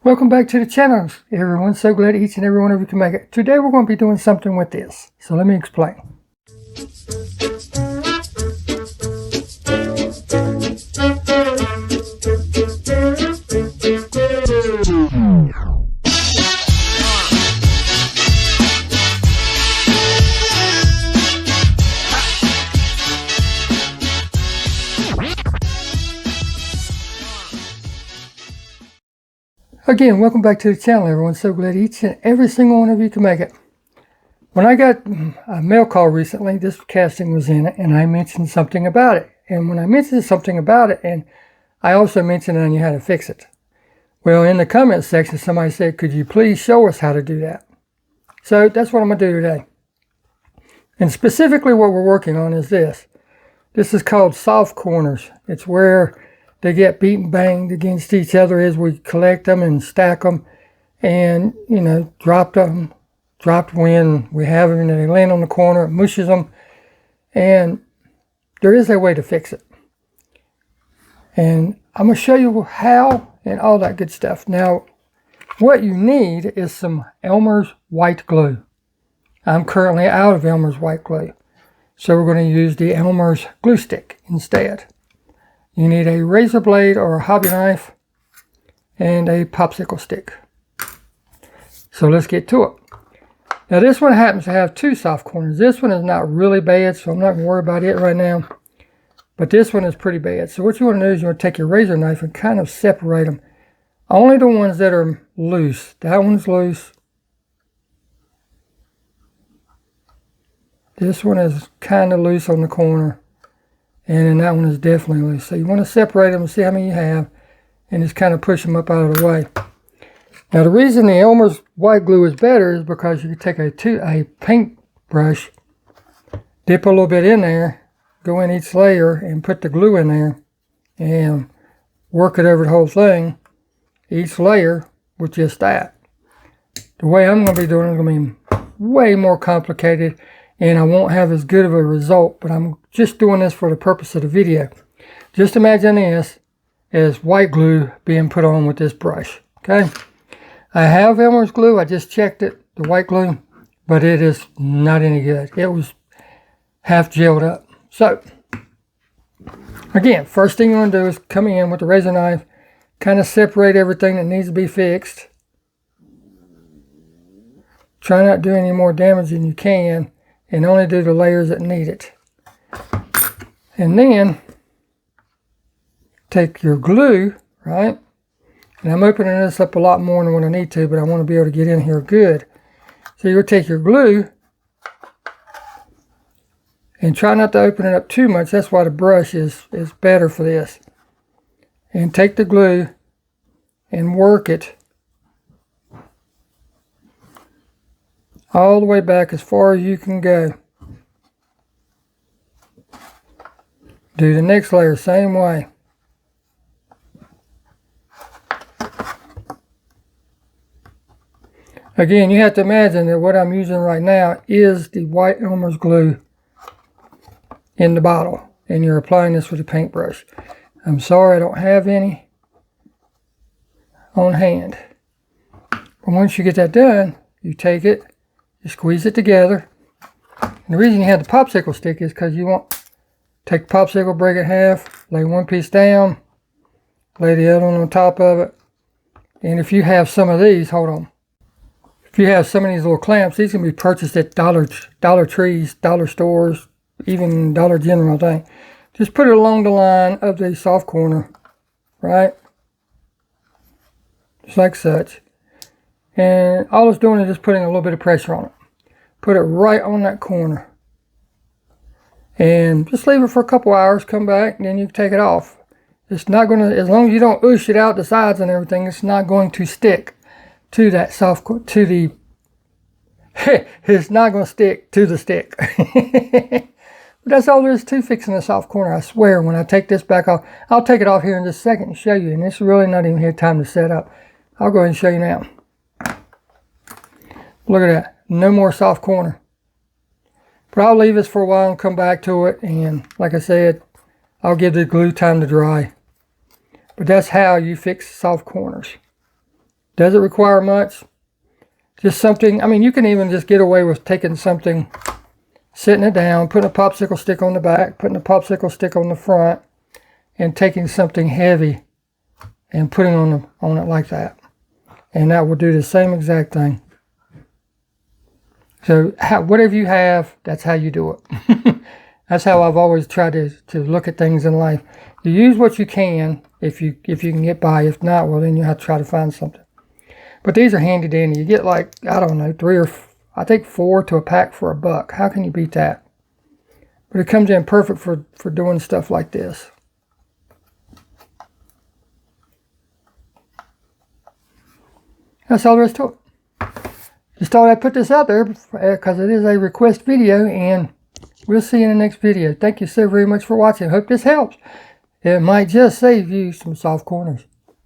Welcome back to the channel, everyone. So glad each and every one of you can make it. Today we're going to be doing something with this. So let me explain. Again, welcome back to the channel, everyone. So glad each and every single one of you can make it. When I got a mail call recently, this casting was in it, and I mentioned something about it. And when I mentioned something about it, and I also mentioned on you how to fix it. Well, in the comment section, somebody said, could you please show us how to do that? So that's what I'm going to do today. And specifically what we're working on is this. This is called soft corners. It's where they get beaten, banged against each other as we collect them and stack them and, dropped when we have them and they land on the corner, it mushes them. And there is a way to fix it. And I'm going to show you how and all that good stuff. Now, what you need is some Elmer's white glue. I'm currently out of Elmer's white glue. So we're going to use the Elmer's glue stick instead. You need a razor blade or a hobby knife and a popsicle stick. So let's get to it. Now this one happens to have two soft corners. This one is not really bad, so I'm not going to worry about it right now. But this one is pretty bad. So what you want to do is you want to take your razor knife and kind of separate them. Only the ones that are loose. That one's loose. This one is kind of loose on the corner. And then that one is definitely loose. So you want to separate them and see how many you have. And just kind of push them up out of the way. Now the reason the Elmer's white glue is better is because you can take a paintbrush, dip a little bit in there, go in each layer and put the glue in there. And work it over the whole thing. Each layer with just that. The way I'm going to be doing it is going to be way more complicated. And I won't have as good of a result, but I'm just doing this for the purpose of the video. Just imagine this as white glue being put on with this brush, okay? I have Elmer's glue, I just checked it, the white glue, but it is not any good. It was half gelled up. So, again, first thing you want to do is come in with the razor knife, kind of separate everything that needs to be fixed. Try not to do any more damage than you can. And only do the layers that need it. And then take your glue, right? And I'm opening this up a lot more than what I need to, but I want to be able to get in here good. So you'll take your glue and try not to open it up too much. That's why the brush is better for this. And take the glue and work it all the way back as far as you can go. Do the next layer same way. Again, you have to imagine that what I'm using right now is the white Elmer's glue in the bottle. And you're applying this with a paintbrush. I'm sorry I don't have any on hand. But once you get that done, you take it, you squeeze it together. And the reason you have the popsicle stick is because you want to take the popsicle, break it in half, lay one piece down, lay the other one on top of it. And if you have some of these, hold on. If you have some of these little clamps, these can be purchased at Dollar Trees, dollar stores, even Dollar General thing. Just put it along the line of the soft corner, right? Just like such. And all it's doing is just putting a little bit of pressure on it. Put it right on that corner. And just leave it for a couple hours, come back, and then you can take it off. It's not going to, as long as you don't oosh it out the sides and everything, it's not going to stick to that it's not going to stick to the stick. But that's all there is to fixing the soft corner, I swear. When I take this back off, I'll take it off here in just a second and show you. And it's really not even here time to set up. I'll go ahead and show you now. Look at that. No more soft corner. But I'll leave this for a while and come back to it. And like I said, I'll give the glue time to dry. But that's how you fix soft corners. Does it require much? Just something, I mean, you can even just get away with taking something, sitting it down, putting a popsicle stick on the back, putting a popsicle stick on the front, and taking something heavy and putting on it like that. And that will do the same exact thing. So whatever you have, that's how you do it. That's how I've always tried to look at things in life. You use what you can if you can get by. If not, well, then you have to try to find something. But these are handy dandy. You get like, I don't know, 3 or I think 4 to a pack for $1. How can you beat that? But it comes in perfect for doing stuff like this. That's all there is to it. Just thought I'd put this out there because it is a request video, and we'll see you in the next video. Thank you so very much for watching. Hope this helps. It might just save you some soft corners.